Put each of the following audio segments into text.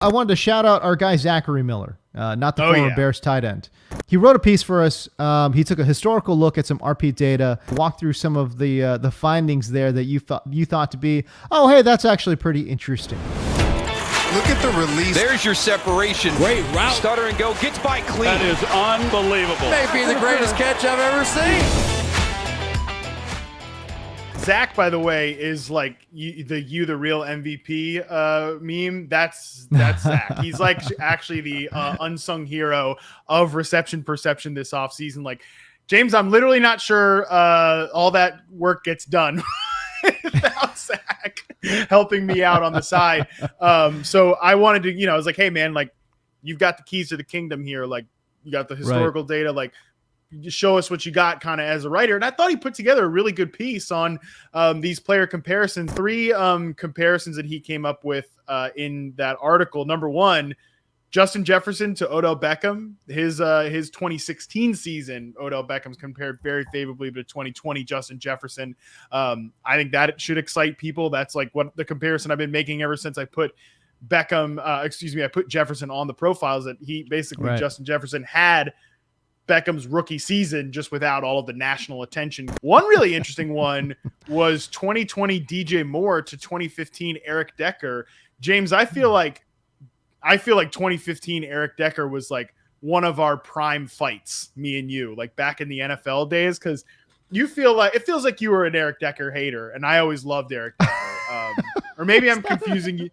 I wanted to shout out our guy Zachary Miller, not the former Bears tight end. He wrote a piece for us. He took a historical look at some RP data, walked through some of the findings there that you thought to be, oh, hey, that's actually pretty interesting. Look at the release. There's your separation. Great route. Stutter and go. Gets by clean. That is unbelievable. Maybe the greatest catch I've ever seen. Zach, by the way, is like the real MVP meme. That's Zach. He's like actually the unsung hero of reception perception this offseason. Like, James, I'm literally not sure all that work gets done without Zach helping me out on the side. So I wanted to, I was like, hey man, like, you've got the keys to the kingdom here. Like, you got the historical data. Like, just show us what you got kind of as a writer. And I thought he put together a really good piece on these player comparisons. 3 comparisons that he came up with in that article. Number 1, Justin Jefferson to Odell Beckham. His 2016 season, Odell Beckham's compared very favorably to 2020 Justin Jefferson. I think that should excite people. That's like what the comparison I've been making ever since I put I put Jefferson on the profiles, that he basically, Justin Jefferson had Beckham's rookie season just without all of the national attention. One really interesting one was 2020 DJ Moore to 2015 Eric Decker. James, I feel like 2015 Eric Decker was like one of our prime fights, me and you, like back in the NFL days, because it feels like you were an Eric Decker hater, and I always loved Eric Decker. Or maybe I'm confusing you.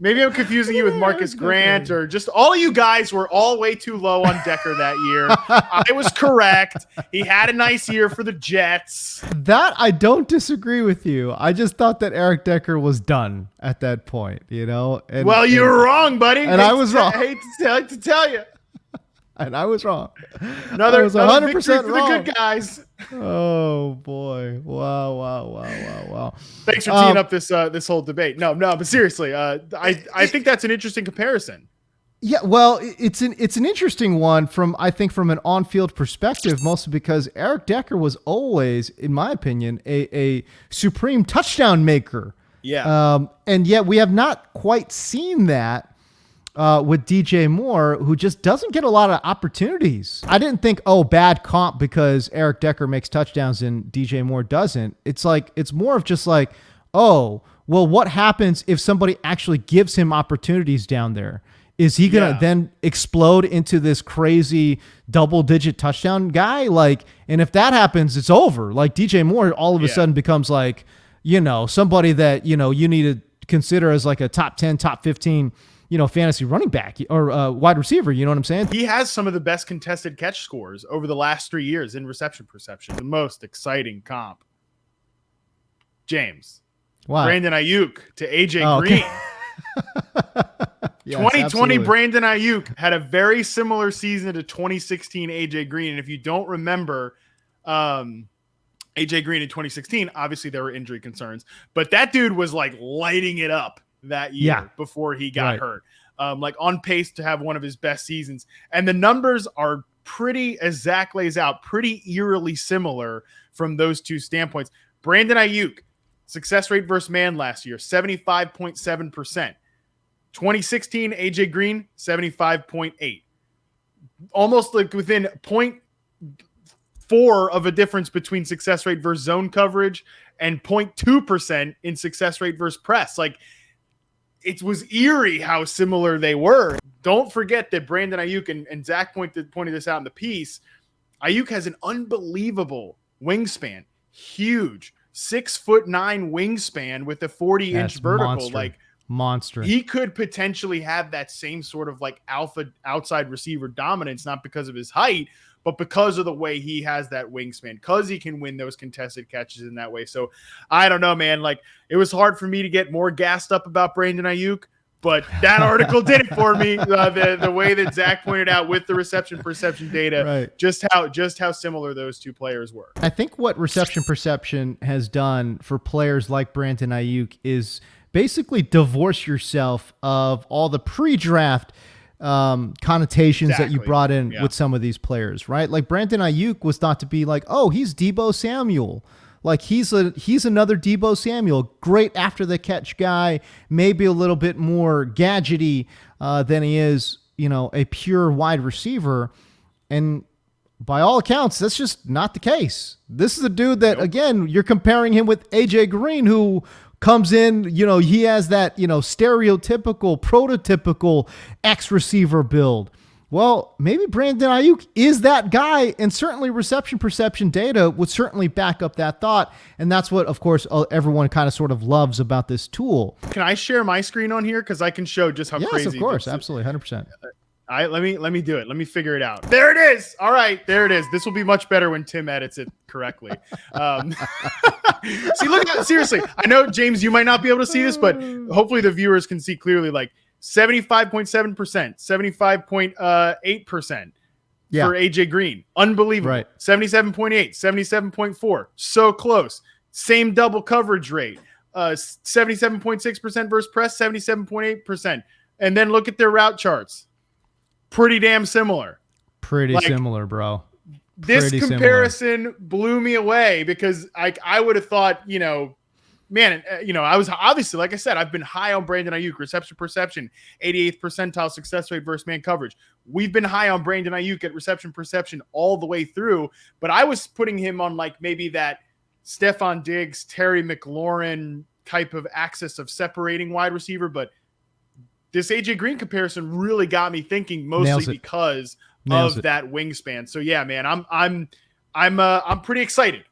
Maybe I'm confusing you with Marcus Grant, or just all of you guys were all way too low on Decker that year. I was correct. He had a nice year for the Jets. That I don't disagree with you. I just thought that Eric Decker was done at that point, And, well, you were wrong, buddy. And I was wrong. I hate to tell you. And I was wrong. Another 100% victory wrong. for the good guys. Oh boy! Wow! Thanks for teeing up this whole debate. No, but seriously, I think that's an interesting comparison. Yeah, well, it's an interesting one from an on-field perspective, mostly because Eric Decker was always, in my opinion, a supreme touchdown maker. Yeah. And yet we have not quite seen that with DJ Moore, who just doesn't get a lot of opportunities. I didn't think, bad comp because Eric Decker makes touchdowns and DJ Moore doesn't. It's more of just like, what happens if somebody actually gives him opportunities down there? Is he going to then explode into this crazy double-digit touchdown guy? And if that happens, it's over. Like, DJ Moore all of a sudden becomes like, somebody that, you need to consider as like a top 10, top 15 fantasy running back or wide receiver. You know what I'm saying? He has some of the best contested catch scores over the last 3 years in reception perception. The most exciting comp. James. Wow. Brandon Aiyuk to AJ Green. Yes, 2020 absolutely. Brandon Aiyuk had a very similar season to 2016 AJ Green. And if you don't remember, AJ Green in 2016, obviously there were injury concerns, but that dude was like lighting it up that year before he got hurt. Like on pace to have one of his best seasons. And the numbers are pretty, as Zach lays out, pretty eerily similar from those two standpoints. Brandon Aiyuk, success rate versus man last year, 75.7%. 2016, AJ Green, 75.8. Almost like within 0.4 of a difference between success rate versus zone coverage and 0.2% in success rate versus press. Like, it was eerie how similar they were. Don't forget that Brandon Aiyuk, and Zach pointed this out in the piece, Aiyuk has an unbelievable wingspan. Huge. 6'9" wingspan with a 40-inch vertical. Monster. He could potentially have that same sort of like alpha outside receiver dominance, not because of his height, but because of the way he has that wingspan, because he can win those contested catches in that way. So I don't know, man. Like, it was hard for me to get more gassed up about Brandon Aiyuk, but that article did it for me. The way that Zach pointed out with the reception perception data, just how similar those two players were. I think what reception perception has done for players like Brandon Aiyuk is basically divorce yourself of all the pre-draft connotations that you brought in with some of these players, right? Like Brandon Aiyuk was thought to be like, oh, he's Deebo Samuel. Like he's another Deebo Samuel, great after the catch guy, maybe a little bit more gadgety than he is, a pure wide receiver. And by all accounts, that's just not the case. This is a dude that, again, you're comparing him with AJ Green, who comes in, he has that, stereotypical, prototypical X receiver build. Well, maybe Brandon Aiyuk is that guy, and certainly reception perception data would certainly back up that thought. And that's what, of course, everyone kind of sort of loves about this tool. Can I share my screen on here? Because I can show just how crazy. Yes, of course. Absolutely. 100%. Let me do it. Let me figure it out. There it is. All right, there it is. This will be much better when Tim edits it correctly. See, look at seriously. I know, James, you might not be able to see this, but hopefully the viewers can see clearly. Like 75.7%, 75.8% for AJ Green. Unbelievable. Right. 77.8, 77.4. So close. Same double coverage rate. 77.6% versus press, 77.8%. And then look at their route charts. Pretty damn similar. Pretty similar, bro. This comparison blew me away because I would have thought, I was obviously, like I said, I've been high on Brandon Aiyuk, reception perception, 88th percentile success rate versus man coverage. We've been high on Brandon Aiyuk at reception perception all the way through, but I was putting him on like maybe that Stephon Diggs, Terry McLaurin type of axis of separating wide receiver, but this AJ Green comparison really got me thinking, mostly because of that wingspan. So yeah, man, I'm pretty excited.